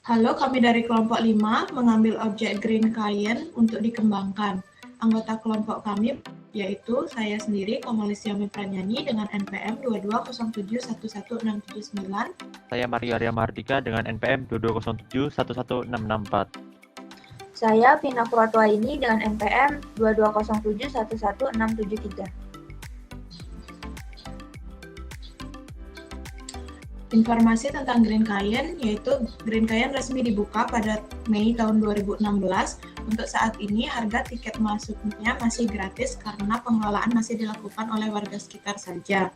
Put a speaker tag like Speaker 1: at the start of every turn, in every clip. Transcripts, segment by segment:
Speaker 1: Halo, kami dari kelompok 5 mengambil objek Green Cayenne untuk dikembangkan. Anggota kelompok kami yaitu saya sendiri, Komalis Yami Pranyani dengan NPM 2207111679.
Speaker 2: Saya Mario Arya Mahardika dengan NPM 2207111664.
Speaker 3: Saya Vina Purwatwaini dengan NPM 2207111673.
Speaker 1: Informasi tentang Green Cayenne yaitu Green Cayenne resmi dibuka pada Mei tahun 2016. Untuk saat ini harga tiket masuknya masih gratis karena pengelolaan masih dilakukan oleh warga sekitar saja.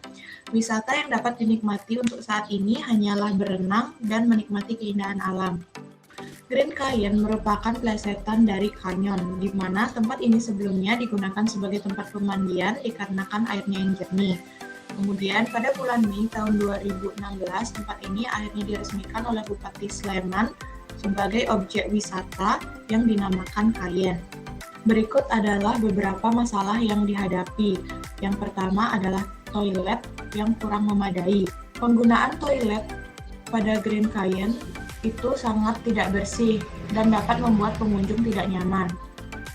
Speaker 1: Wisata yang dapat dinikmati untuk saat ini hanyalah berenang dan menikmati keindahan alam. Green Cayenne merupakan plesetan dari kanyon, di mana tempat ini sebelumnya digunakan sebagai tempat pemandian dikarenakan airnya yang jernih. Kemudian pada bulan Mei tahun 2016, tempat ini akhirnya diresmikan oleh Bupati Sleman sebagai objek wisata yang dinamakan Cayenne. Berikut adalah beberapa masalah yang dihadapi. Yang pertama adalah toilet yang kurang memadai. Penggunaan toilet pada Green Cayenne itu sangat tidak bersih dan dapat membuat pengunjung tidak nyaman.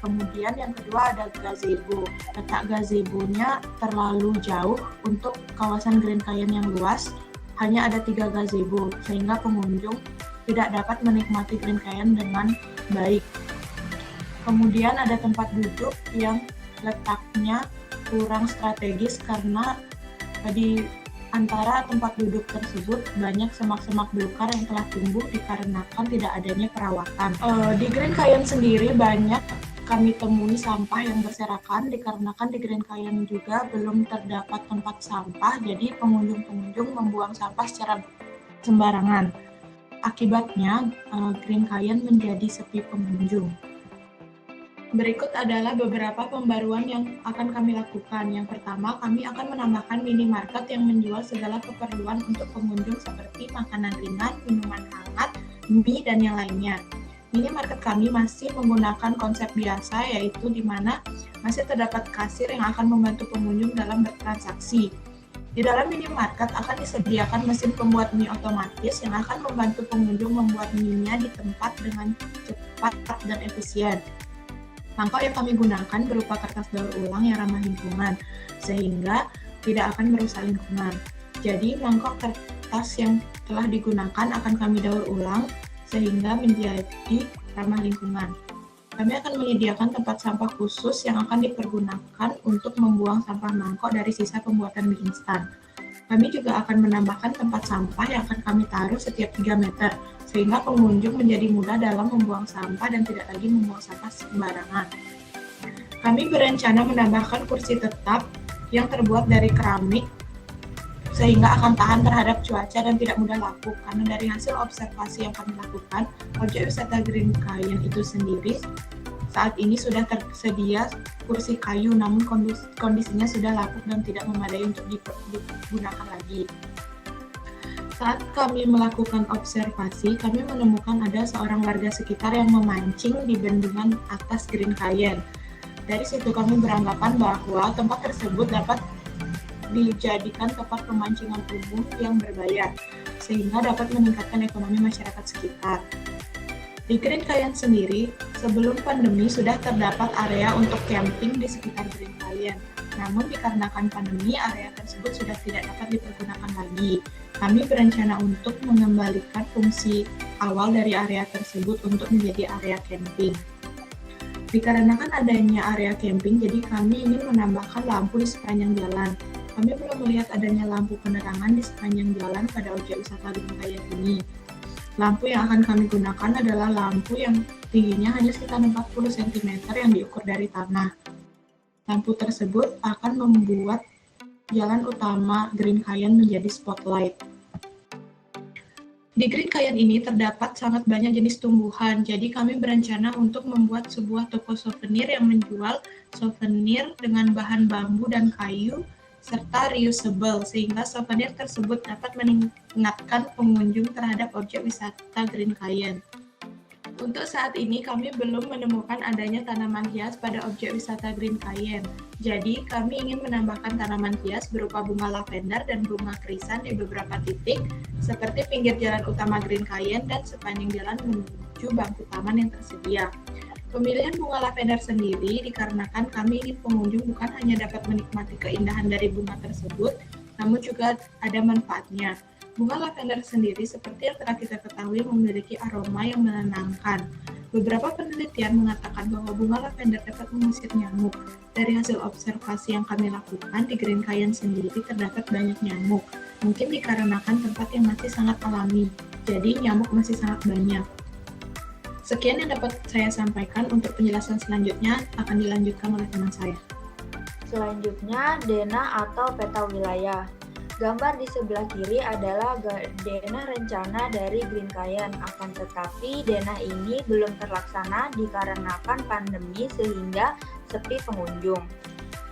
Speaker 1: Kemudian yang kedua ada gazebo. Letak gazebo-nya terlalu jauh untuk kawasan Green Cayenne yang luas. Hanya ada 3 gazebo, sehingga pengunjung tidak dapat menikmati Green Cayenne dengan baik. Kemudian ada tempat duduk yang letaknya kurang strategis karena di antara tempat duduk tersebut banyak semak-semak belukar yang telah tumbuh dikarenakan tidak adanya perawatan. Di Green Cayenne sendiri banyak kami temui sampah yang berserakan dikarenakan di Green Cayenne juga belum terdapat tempat sampah, jadi pengunjung-pengunjung membuang sampah secara sembarangan. Akibatnya, Green Cayenne menjadi sepi pengunjung. Berikut adalah beberapa pembaruan yang akan kami lakukan. Yang pertama, kami akan menambahkan minimarket yang menjual segala keperluan untuk pengunjung seperti makanan ringan, minuman hangat, mie, dan yang lainnya. Minimarket kami masih menggunakan konsep biasa, yaitu di mana masih terdapat kasir yang akan membantu pengunjung dalam bertransaksi. Di dalam minimarket akan disediakan mesin pembuat mie otomatis yang akan membantu pengunjung membuat mie-nya di tempat dengan cepat dan efisien. Mangkok yang kami gunakan berupa kertas daur ulang yang ramah lingkungan, sehingga tidak akan merusak lingkungan. Jadi, mangkok kertas yang telah digunakan akan kami daur ulang, sehingga menjadi ramah lingkungan. Kami akan menyediakan tempat sampah khusus yang akan dipergunakan untuk membuang sampah mangkok dari sisa pembuatan mie instan. Kami juga akan menambahkan tempat sampah yang akan kami taruh setiap 3 meter, sehingga pengunjung menjadi mudah dalam membuang sampah dan tidak lagi membuang sampah sembarangan. Kami berencana menambahkan kursi tetap yang terbuat dari keramik, sehingga akan tahan terhadap cuaca dan tidak mudah lapuk. Karena dari hasil observasi yang kami lakukan, objek wisata Green Cayenne itu sendiri saat ini sudah tersedia kursi kayu, namun kondisinya sudah lapuk dan tidak memadai untuk digunakan lagi. Saat kami melakukan observasi, kami menemukan ada seorang warga sekitar yang memancing di bendungan atas Green Cayenne. Dari situ kami beranggapan bahwa tempat tersebut dapat dijadikan tempat pemancingan umum yang berbayar, sehingga dapat meningkatkan ekonomi masyarakat sekitar. Di Green Cayenne sendiri, sebelum pandemi sudah terdapat area untuk camping di sekitar Green Cayenne. Namun dikarenakan pandemi, area tersebut sudah tidak dapat dipergunakan lagi. Kami berencana untuk mengembalikan fungsi awal dari area tersebut untuk menjadi area camping. Dikarenakan adanya area camping, jadi kami ingin menambahkan lampu di sepanjang jalan. Kami belum melihat adanya lampu penerangan di sepanjang jalan pada objek wisata Green Cayenne ini. Lampu yang akan kami gunakan adalah lampu yang tingginya hanya sekitar 40 cm yang diukur dari tanah. Lampu tersebut akan membuat jalan utama Green Cayenne menjadi spotlight. Di Green Cayenne ini terdapat sangat banyak jenis tumbuhan, jadi kami berencana untuk membuat sebuah toko souvenir yang menjual souvenir dengan bahan bambu dan kayu, serta reusable, sehingga souvenir tersebut dapat mengingatkan pengunjung terhadap objek wisata Green Cayenne. Untuk saat ini kami belum menemukan adanya tanaman hias pada objek wisata Green Cayenne. Jadi kami ingin menambahkan tanaman hias berupa bunga lavender dan bunga krisan di beberapa titik seperti pinggir jalan utama Green Cayenne dan sepanjang jalan menuju bangku taman yang tersedia. Pemilihan bunga lavender sendiri dikarenakan kami ingin pengunjung bukan hanya dapat menikmati keindahan dari bunga tersebut, namun juga ada manfaatnya. Bunga lavender sendiri seperti yang telah kita ketahui memiliki aroma yang menenangkan. Beberapa penelitian mengatakan bahwa bunga lavender dapat mengusir nyamuk. Dari hasil observasi yang kami lakukan di Green Cayenne sendiri terdapat banyak nyamuk. Mungkin dikarenakan tempat yang masih sangat alami, jadi nyamuk masih sangat banyak. Sekian yang dapat saya sampaikan. Untuk penjelasan selanjutnya akan dilanjutkan oleh teman saya.
Speaker 3: Selanjutnya, denah atau peta wilayah. Gambar di sebelah kiri adalah denah rencana dari Green Cayenne, akan tetapi denah ini belum terlaksana dikarenakan pandemi sehingga sepi pengunjung.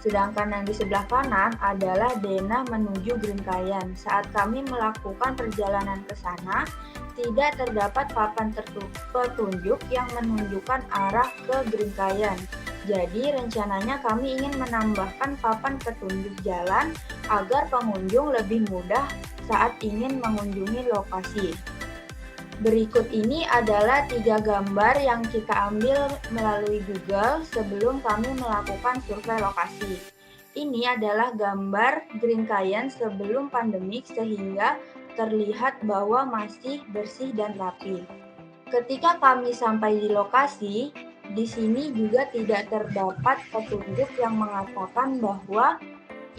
Speaker 3: Sedangkan yang di sebelah kanan adalah denah menuju Green Cayenne. Saat kami melakukan perjalanan ke sana, tidak terdapat papan petunjuk yang menunjukkan arah ke Green Cayenne. Jadi rencananya kami ingin menambahkan papan petunjuk jalan agar pengunjung lebih mudah saat ingin mengunjungi lokasi. Berikut ini adalah 3 gambar yang kita ambil melalui Google sebelum kami melakukan survei lokasi. Ini adalah gambar Green Cayenne sebelum pandemik sehingga terlihat bahwa masih bersih dan rapi. Ketika kami sampai di lokasi, di sini juga tidak terdapat petunjuk yang mengatakan bahwa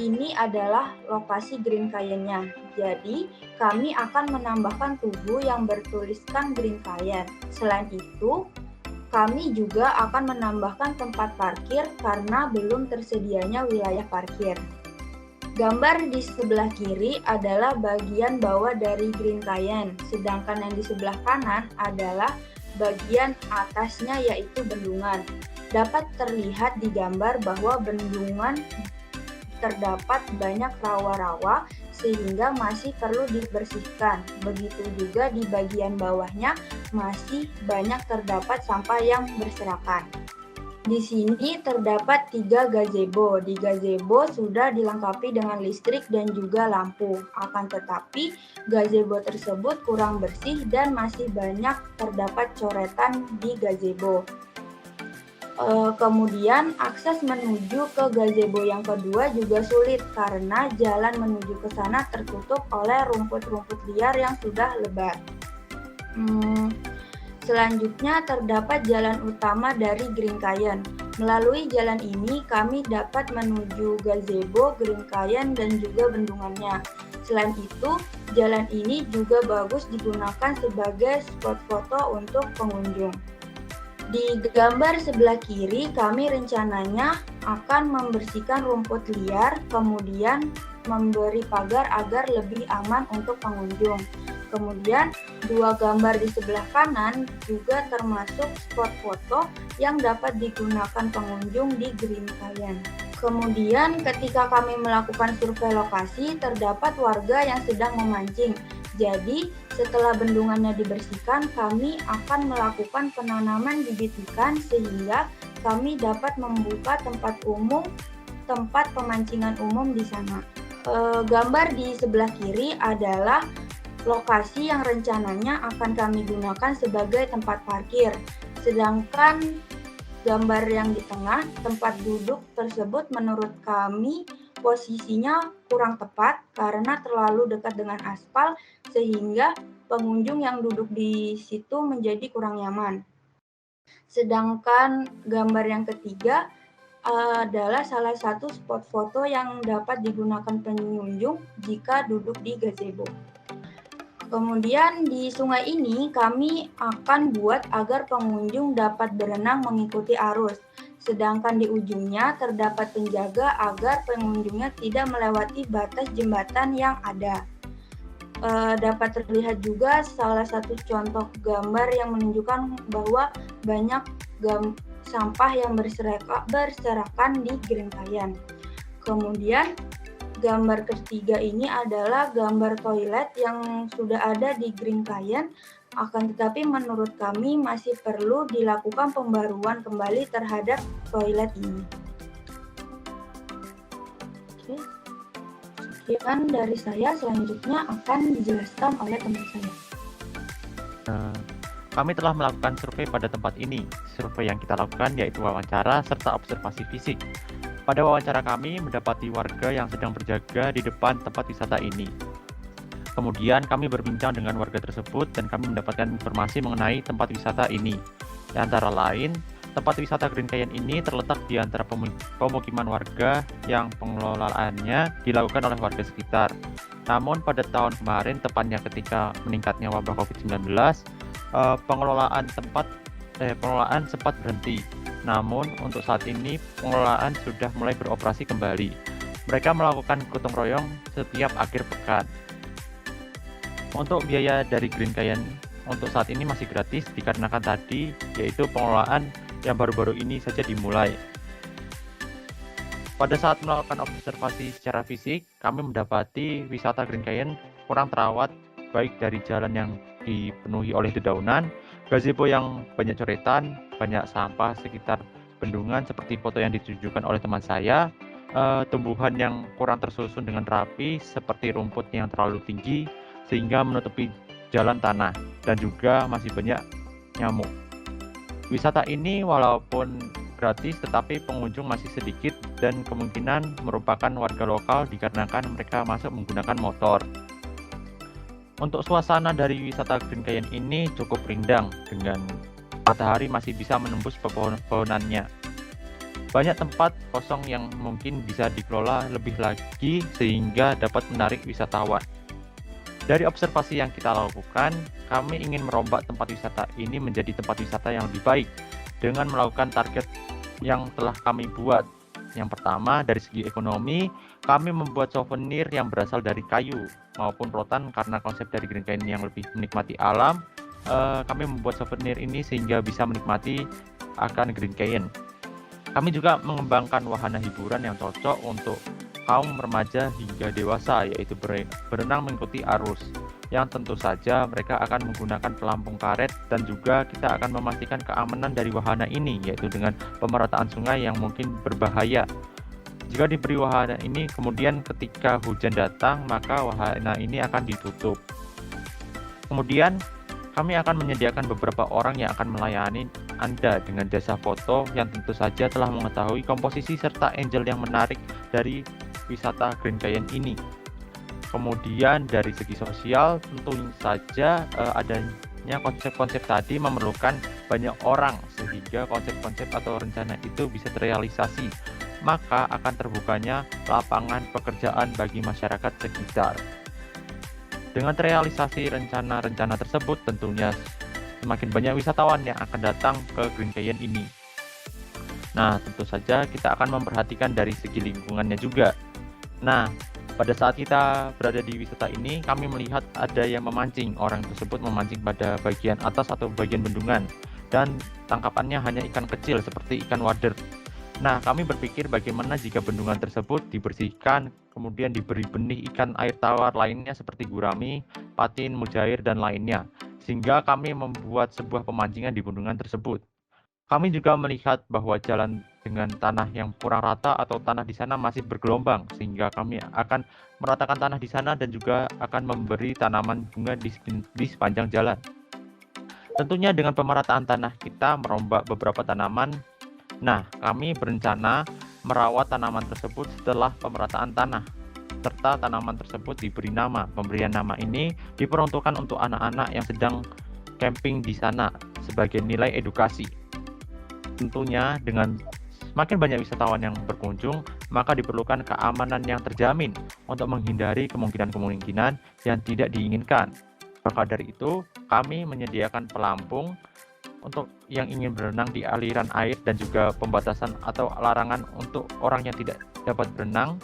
Speaker 3: ini adalah lokasi Green Cayenne-nya. Jadi, kami akan menambahkan tugu yang bertuliskan Green Cayenne. Selain itu, kami juga akan menambahkan tempat parkir karena belum tersedianya wilayah parkir. Gambar di sebelah kiri adalah bagian bawah dari Green Cayenne, sedangkan yang di sebelah kanan adalah bagian atasnya yaitu bendungan. Dapat terlihat di gambar bahwa bendungan terdapat banyak rawa-rawa sehingga masih perlu dibersihkan. Begitu juga di bagian bawahnya masih banyak terdapat sampah yang berserakan. Di sini terdapat 3 gazebo. Di gazebo sudah dilengkapi dengan listrik dan juga lampu. Akan tetapi gazebo tersebut kurang bersih dan masih banyak terdapat coretan di gazebo. Kemudian akses menuju ke gazebo yang kedua juga sulit karena jalan menuju ke sana tertutup oleh rumput-rumput liar yang sudah lebat. Selanjutnya terdapat jalan utama dari Green Cayenne. Melalui jalan ini kami dapat menuju gazebo, Green Cayenne dan juga bendungannya. Selain itu, jalan ini juga bagus digunakan sebagai spot foto untuk pengunjung. Di gambar sebelah kiri, kami rencananya akan membersihkan rumput liar, kemudian memberi pagar agar lebih aman untuk pengunjung. Kemudian, 2 gambar di sebelah kanan juga termasuk spot foto yang dapat digunakan pengunjung di Green Cayenne. Kemudian, ketika kami melakukan survei lokasi, terdapat warga yang sedang memancing. Jadi, setelah bendungannya dibersihkan, kami akan melakukan penanaman bibit ikan sehingga kami dapat membuka tempat pemancingan umum di sana. Gambar di sebelah kiri adalah lokasi yang rencananya akan kami gunakan sebagai tempat parkir. Sedangkan gambar yang di tengah, tempat duduk tersebut menurut kami posisinya kurang tepat karena terlalu dekat dengan aspal sehingga pengunjung yang duduk di situ menjadi kurang nyaman. Sedangkan gambar yang ketiga adalah salah satu spot foto yang dapat digunakan pengunjung jika duduk di gazebo. Kemudian di sungai ini kami akan buat agar pengunjung dapat berenang mengikuti arus. Sedangkan di ujungnya terdapat penjaga agar pengunjungnya tidak melewati batas jembatan yang ada. Dapat terlihat juga salah satu contoh gambar yang menunjukkan bahwa banyak sampah yang berserakan di Green Cayenne. Kemudian gambar ketiga ini adalah gambar toilet yang sudah ada di Green Cayenne. Akan tetapi menurut kami masih perlu dilakukan pembaruan kembali terhadap toilet ini. Oke. Sekian dari saya, selanjutnya akan dijelaskan oleh teman saya.
Speaker 2: Kami telah melakukan survei pada tempat ini. Survei yang kita lakukan yaitu wawancara serta observasi fisik. Pada wawancara kami mendapati warga yang sedang berjaga di depan tempat wisata ini. Kemudian kami berbincang dengan warga tersebut dan kami mendapatkan informasi mengenai tempat wisata ini. Di antara lain, tempat wisata Green Cayenne ini terletak di antara pemukiman warga yang pengelolaannya dilakukan oleh warga sekitar. Namun pada tahun kemarin, tepatnya ketika meningkatnya wabah COVID-19, pengelolaan sempat berhenti. Namun untuk saat ini pengelolaan sudah mulai beroperasi kembali. Mereka melakukan gotong royong setiap akhir pekan. Untuk biaya dari Green Cayenne untuk saat ini masih gratis dikarenakan tadi yaitu pengelolaan yang baru-baru ini saja dimulai. Pada saat melakukan observasi secara fisik, kami mendapati wisata Green Cayenne kurang terawat, baik dari jalan yang dipenuhi oleh dedaunan, gazebo yang banyak coretan, banyak sampah sekitar bendungan seperti foto yang ditunjukkan oleh teman saya, tumbuhan yang kurang tersusun dengan rapi seperti rumput yang terlalu tinggi sehingga menutupi jalan tanah, dan juga masih banyak nyamuk. Wisata ini walaupun gratis tetapi pengunjung masih sedikit dan kemungkinan merupakan warga lokal dikarenakan mereka masuk menggunakan motor. Untuk suasana dari wisata Green Cayenne ini cukup rindang dengan matahari masih bisa menembus pepohonannya. Banyak tempat kosong yang mungkin bisa dikelola lebih lagi sehingga dapat menarik wisatawan. Dari observasi yang kita lakukan, kami ingin merombak tempat wisata ini menjadi tempat wisata yang lebih baik dengan melakukan target yang telah kami buat. Yang pertama, dari segi ekonomi, kami membuat souvenir yang berasal dari kayu maupun rotan karena konsep dari Green Cayenne yang lebih menikmati alam. Kami membuat souvenir ini sehingga bisa menikmati akan Green Cayenne. Kami juga mengembangkan wahana hiburan yang cocok untuk kaum remaja hingga dewasa, yaitu berenang mengikuti arus, yang tentu saja mereka akan menggunakan pelampung karet, dan juga kita akan memastikan keamanan dari wahana ini, yaitu dengan pemerataan sungai yang mungkin berbahaya. Jika diberi wahana ini, kemudian ketika hujan datang, maka wahana ini akan ditutup. Kemudian, kami akan menyediakan beberapa orang yang akan melayani Anda dengan jasa foto yang tentu saja telah mengetahui komposisi serta angle yang menarik dari wisata Green Cayenne ini. Kemudian dari segi sosial tentu saja adanya konsep-konsep tadi memerlukan banyak orang sehingga konsep-konsep atau rencana itu bisa terrealisasi. Maka akan terbukanya lapangan pekerjaan bagi masyarakat sekitar. Dengan terrealisasi rencana-rencana tersebut tentunya semakin banyak wisatawan yang akan datang ke Green Cayenne ini. Nah, tentu saja kita akan memperhatikan dari segi lingkungannya juga. Nah, pada saat kita berada di wisata ini, kami melihat ada yang memancing. Orang tersebut memancing pada bagian atas atau bagian bendungan, dan tangkapannya hanya ikan kecil seperti ikan wader. Nah, kami berpikir bagaimana jika bendungan tersebut dibersihkan, kemudian diberi benih ikan air tawar lainnya seperti gurami, patin, mujair, dan lainnya, sehingga kami membuat sebuah pemancingan di bendungan tersebut. Kami juga melihat bahwa jalan dengan tanah yang kurang rata atau tanah di sana masih bergelombang, sehingga kami akan meratakan tanah di sana dan juga akan memberi tanaman bunga di sepanjang jalan. Tentunya dengan pemerataan tanah kita merombak beberapa tanaman. Nah, kami berencana merawat tanaman tersebut setelah pemerataan tanah, serta tanaman tersebut diberi nama. Pemberian nama ini diperuntukkan untuk anak-anak yang sedang camping di sana sebagai nilai edukasi. Tentunya dengan semakin banyak wisatawan yang berkunjung, maka diperlukan keamanan yang terjamin untuk menghindari kemungkinan-kemungkinan yang tidak diinginkan. Maka dari itu, kami menyediakan pelampung untuk yang ingin berenang di aliran air dan juga pembatasan atau larangan untuk orang yang tidak dapat berenang.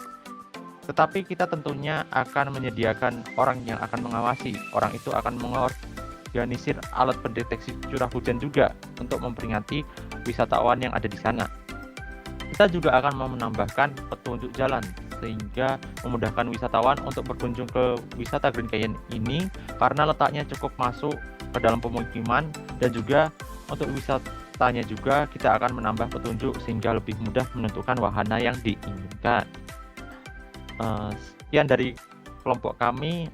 Speaker 2: Tetapi kita tentunya akan menyediakan orang yang akan mengawasi. Orang itu akan mengorganisir alat pendeteksi curah hujan juga untuk memperingati wisatawan yang ada di sana. Kita juga akan menambahkan petunjuk jalan sehingga memudahkan wisatawan untuk berkunjung ke wisata Green Cayenne ini karena letaknya cukup masuk ke dalam pemukiman, dan juga untuk wisatanya juga kita akan menambah petunjuk sehingga lebih mudah menentukan wahana yang diinginkan. Sekian dari kelompok kami.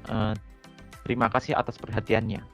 Speaker 2: Terima kasih atas perhatiannya.